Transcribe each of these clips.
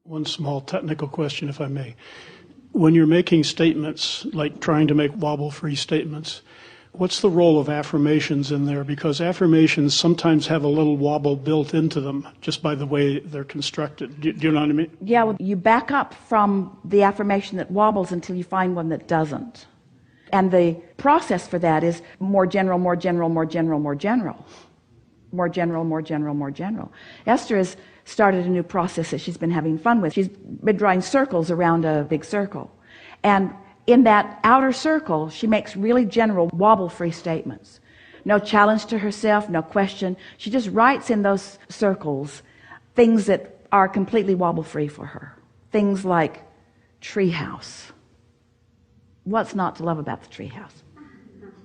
One small technical question, if I may. When you're making statements, like trying to make wobble-free statements, what's the role of affirmations in there? Because affirmations sometimes have a little wobble built into them just by the way they're constructed. Do you know what I mean? Yeah, well, you back up from the affirmation that wobbles until you find one that doesn't. And the process for that is more general, more general, more general, more general. More general, more general, more general. Esther has started a new process that she's been having fun with. She's been drawing circles around a big circle. And in that outer circle, she makes really general, wobble-free statements. No challenge to herself, no question. She just writes in those circles things that are completely wobble-free for her. Things like treehouse. What's not to love about the treehouse?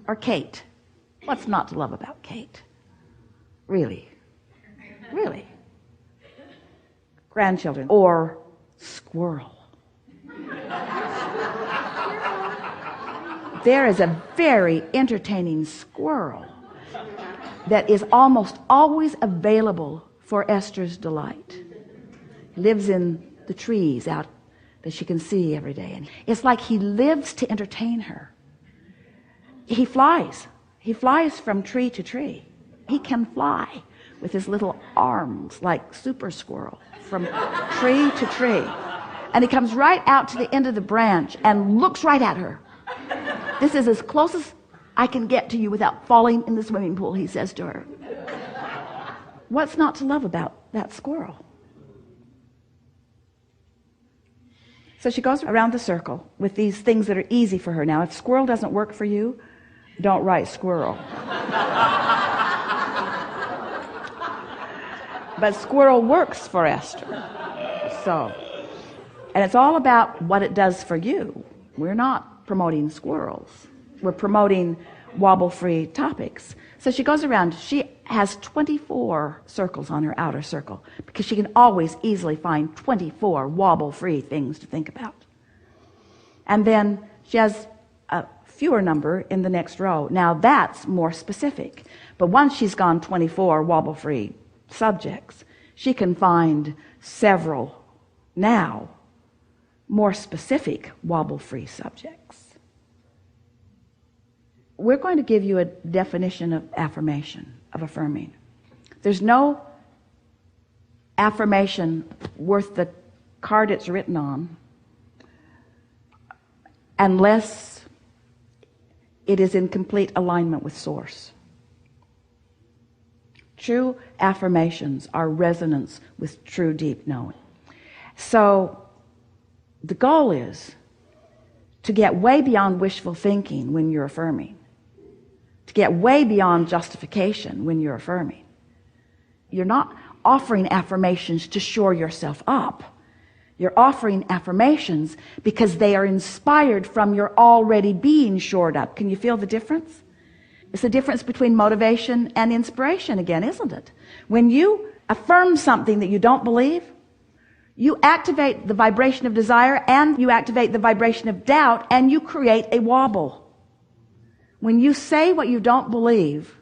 Or Kate. What's not to love about Kate? Really? Really? Grandchildren. Or squirrel. There is a very entertaining squirrel that is almost always available for Esther's delight. He lives in the trees out that she can see every day. And it's like he lives to entertain her. He flies. He flies from tree to tree. He can fly with his little arms like Super Squirrel from tree to tree. And he comes right out to the end of the branch and looks right at her. This is as close as I can get to you without falling in the swimming pool, he says to her. What's not to love about that squirrel? So she goes around the circle with these things that are easy for her. Now, if squirrel doesn't work for you, don't write squirrel. But squirrel works for Esther. So, and it's all about what it does for you. We're not promoting squirrels. We're promoting wobble-free topics. So she goes around. She has 24 circles on her outer circle because she can always easily find 24 wobble-free things to think about. And then she has a fewer number in the next row. Now that's more specific. But once she's gone 24 wobble-free subjects, she can find several now more specific wobble-free subjects. We're going to give you a definition of affirmation, of affirming. There's no affirmation worth the card it's written on unless it is in complete alignment with Source. True affirmations are resonance with true deep knowing. So the goal is to get way beyond wishful thinking when you're affirming, to get way beyond justification when you're affirming. You're not offering affirmations to shore yourself up. You're offering affirmations because they are inspired from your already being shored up. Can you feel the difference? It's the difference between motivation and inspiration again, isn't it? When you affirm something that you don't believe, you activate the vibration of desire and you activate the vibration of doubt and you create a wobble. When you say what you don't believe,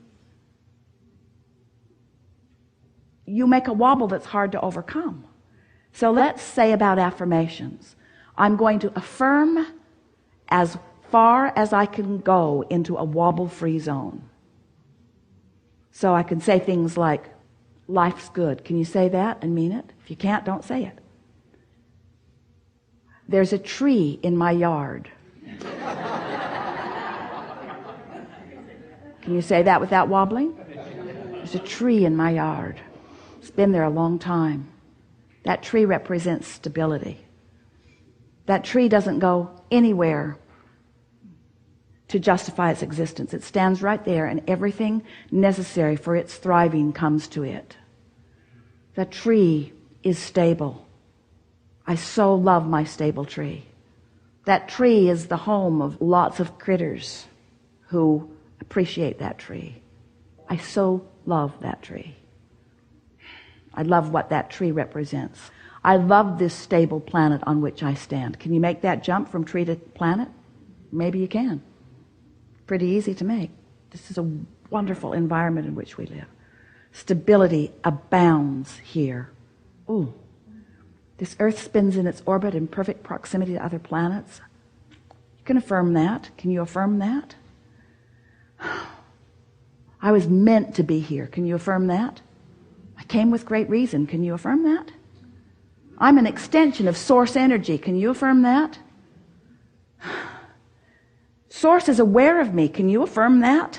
you make a wobble that's hard to overcome. So let's say about affirmations, I'm going to affirm as far as I can go into a wobble-free zone. So I can say things like, life's good. Can you say that and mean it? If you can't, don't say it. There's a tree in my yard. Can you say that without wobbling? There's a tree in my yard. It's been there a long time. That tree represents stability. That tree doesn't go anywhere to justify its existence. It stands right there and everything necessary for its thriving comes to it. That tree is stable. I so love my stable tree. That tree is the home of lots of critters who appreciate that tree. I so love that tree. I love what that tree represents. I love this stable planet on which I stand. Can you make that jump from tree to planet? Maybe you can. Pretty easy to make. This is a wonderful environment in which we live. Stability abounds here. Ooh. This earth spins in its orbit in perfect proximity to other planets. You can affirm that. Can you affirm that? I was meant to be here. Can you affirm that? I came with great reason. Can you affirm that? I'm an extension of source energy. Can you affirm that? Source is aware of me. Can you affirm that?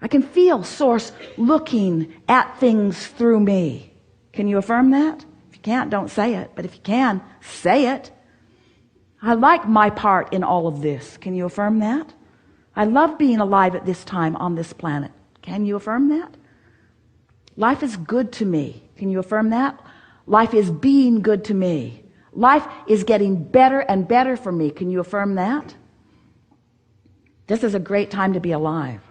I can feel Source looking at things through me. Can you affirm that? If you can't, don't say it. But if you can, say it. I like my part in all of this. Can you affirm that? I love being alive at this time on this planet. Can you affirm that? Life is good to me. Can you affirm that? Life is being good to me. Life is getting better and better for me. Can you affirm that? This is a great time to be alive.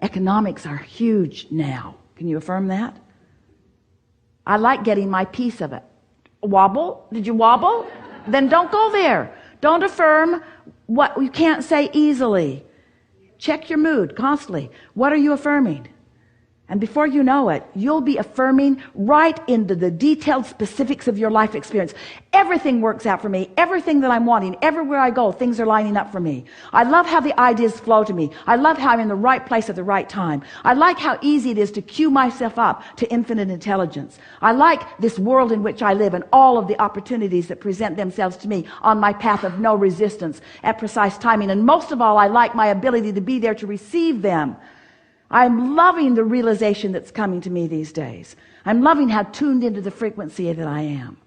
Economics are huge now. Can you affirm that? I like getting my piece of it. Wobble? Did you wobble? Then don't go there. Don't affirm what you can't say easily. Check your mood constantly. What are you affirming? And before you know it, you'll be affirming right into the detailed specifics of your life experience. Everything works out for me. Everything that I'm wanting, everywhere I go, things are lining up for me. I love how the ideas flow to me. I love how I'm in the right place at the right time. I like how easy it is to cue myself up to infinite intelligence. I like this world in which I live and all of the opportunities that present themselves to me on my path of no resistance at precise timing. And most of all, I like my ability to be there to receive them. I'm loving the realization that's coming to me these days. I'm loving how tuned into the frequency that I am.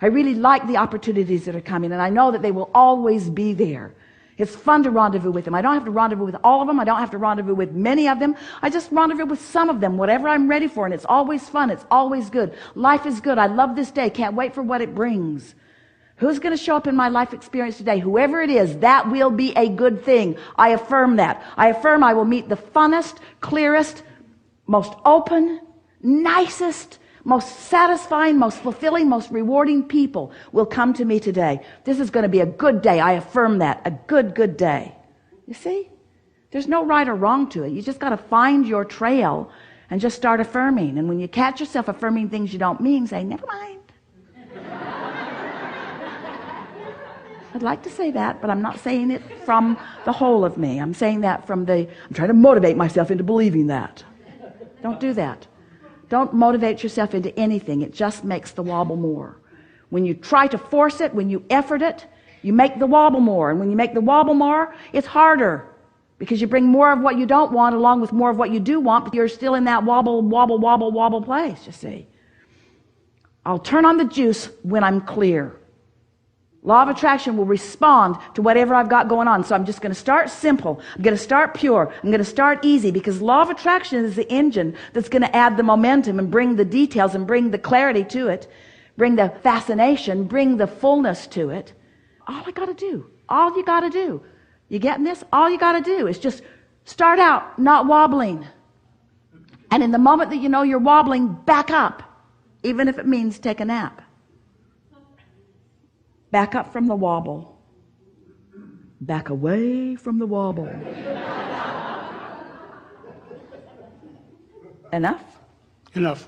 I really like the opportunities that are coming, and I know that they will always be there. It's fun to rendezvous with them. I don't have to rendezvous with all of them. I don't have to rendezvous with many of them. I just rendezvous with some of them, whatever I'm ready for, and it's always fun. It's always good. Life is good. I love this day. Can't wait for what it brings. Who's going to show up in my life experience today? Whoever it is, that will be a good thing. I affirm that. I affirm I will meet the funnest, clearest, most open, nicest, most satisfying, most fulfilling, most rewarding people will come to me today. This is going to be a good day. I affirm that. A good, good day. You see? There's no right or wrong to it. You just got to find your trail and just start affirming. And when you catch yourself affirming things you don't mean, say, never mind. I'd like to say that, but I'm not saying it from the whole of me. I'm saying that from I'm trying to motivate myself into believing that. Don't do that. Don't motivate yourself into anything. It just makes the wobble more. When you try to force it, when you effort it, you make the wobble more. And when you make the wobble more, it's harder because you bring more of what you don't want along with more of what you do want, but you're still in that wobble, wobble, wobble, wobble place, you see. I'll turn on the juice when I'm clear. Law of attraction will respond to whatever I've got going on. So I'm just going to start simple. I'm going to start pure. I'm going to start easy because law of attraction is the engine that's going to add the momentum and bring the details and bring the clarity to it, bring the fascination, bring the fullness to it. All I got to do, all you got to do, you getting this? All you got to do is just start out not wobbling. And in the moment that you know you're wobbling, back up, even if it means take a nap. Back up from the wobble. Back away from the wobble. Enough? Enough.